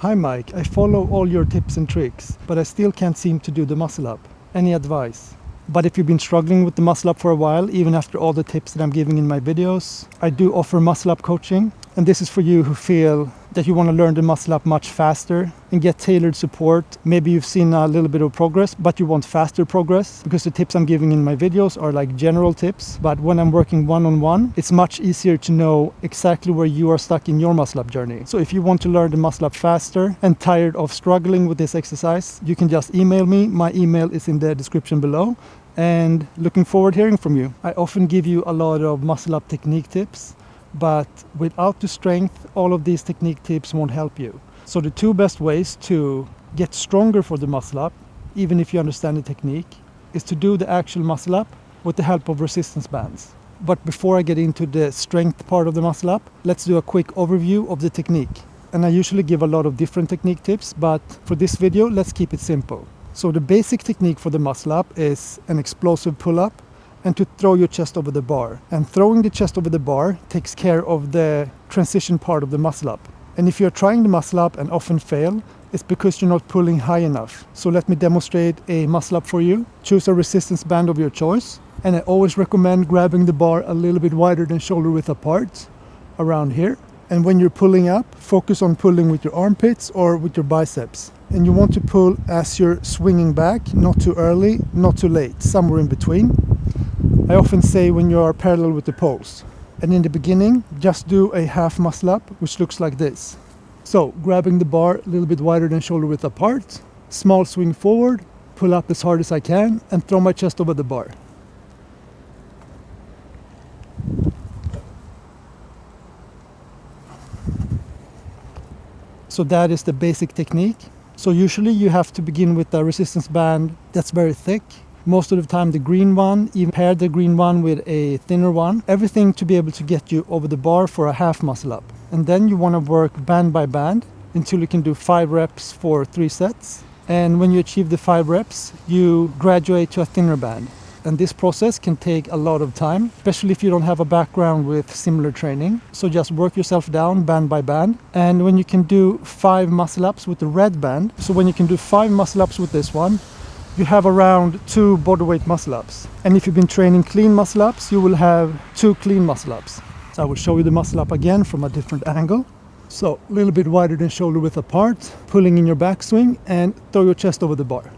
Hi Mike, I follow all your tips and tricks, but I still can't seem to do the muscle up. Any advice? But if you've been struggling with the muscle up for a while, even after all the tips that I'm giving in my videos, I do offer muscle up coaching. And this is for you who feel that you want to learn the muscle up much faster and get tailored support. Maybe you've seen a little bit of progress, but you want faster progress, because the tips I'm giving in my videos are like general tips. But when I'm working one-on-one, it's much easier to know exactly where you are stuck in your muscle up journey. So if you want to learn the muscle up faster and tired of struggling with this exercise, you can just email me. My email is in the description below. And looking forward to hearing from you. I often give you a lot of muscle up technique tips, but without the strength, all of these technique tips won't help you. So the two best ways to get stronger for the muscle up, even if you understand the technique, is to do the actual muscle up with the help of resistance bands. But before I get into the strength part of the muscle up, let's do a quick overview of the technique. And I usually give a lot of different technique tips, but for this video, let's keep it simple. So the basic technique for the muscle up is an explosive pull-up and to throw your chest over the bar. And throwing the chest over the bar takes care of the transition part of the muscle up. And if you're trying the muscle up and often fail, it's because you're not pulling high enough. So let me demonstrate a muscle up for you. Choose a resistance band of your choice. And I always recommend grabbing the bar a little bit wider than shoulder width apart, around here. And when you're pulling up, focus on pulling with your armpits or with your biceps. And you want to pull as you're swinging back, not too early, not too late, somewhere in between. I often say when you are parallel with the poles. And in the beginning, just do a half muscle up, which looks like this. So grabbing the bar a little bit wider than shoulder width apart, small swing forward, pull up as hard as I can, and throw my chest over the bar. So that is the basic technique. So usually you have to begin with a resistance band that's very thick. Most of the time the green one, even pair the green one with a thinner one. Everything to be able to get you over the bar for a half muscle up. And then you want to work band by band until you can do 5 reps for 3 sets. And when you achieve the 5 reps, you graduate to a thinner band. And this process can take a lot of time, especially if you don't have a background with similar training. So just work yourself down band by band. And when you can do 5 muscle ups with the red band, so when you can do 5 muscle ups with this one, you have around 2 bodyweight muscle ups. And if you've been training clean muscle ups, you will have 2 clean muscle ups. So I will show you the muscle up again from a different angle. So a little bit wider than shoulder width apart, pulling in your backswing and throw your chest over the bar.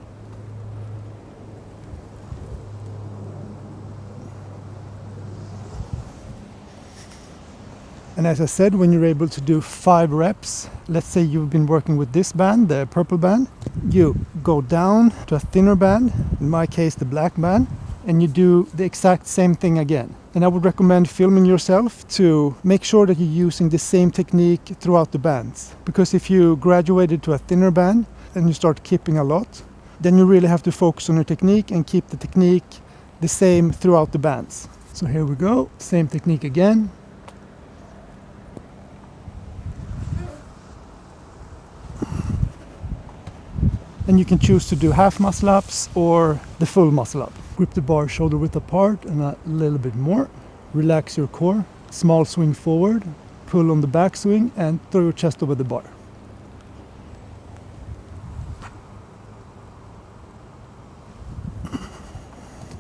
And as I said, when you're able to do 5 reps, let's say you've been working with this band, the purple band, you go down to a thinner band, in my case the black band, and you do the exact same thing again. And I would recommend filming yourself to make sure that you're using the same technique throughout the bands. Because if you graduated to a thinner band and you start kipping a lot, then you really have to focus on your technique and keep the technique the same throughout the bands. So here we go, same technique again. And you can choose to do half muscle ups or the full muscle up. Grip the bar shoulder width apart and a little bit more. Relax your core. Small swing forward. Pull on the backswing and throw your chest over the bar.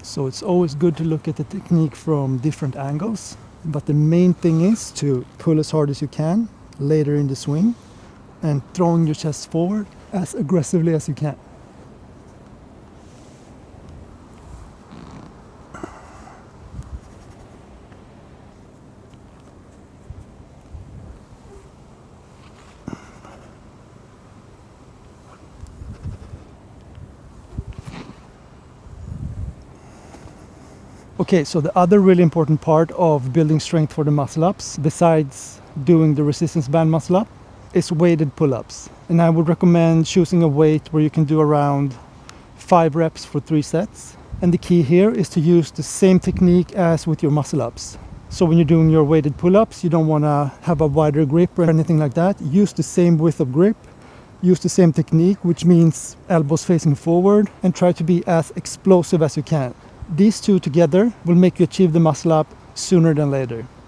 So it's always good to look at the technique from different angles. But the main thing is to pull as hard as you can later in the swing and throwing your chest forward as aggressively as you can. Okay, so the other really important part of building strength for the muscle ups, besides doing the resistance band muscle up, is weighted pull-ups. And I would recommend choosing a weight where you can do around 5 reps for 3 sets. And the key here is to use the same technique as with your muscle ups. So when you're doing your weighted pull-ups, you don't want to have a wider grip or anything like that. Use the same width of grip, use the same technique, which means elbows facing forward, and try to be as explosive as you can. These two together will make you achieve the muscle up sooner than later.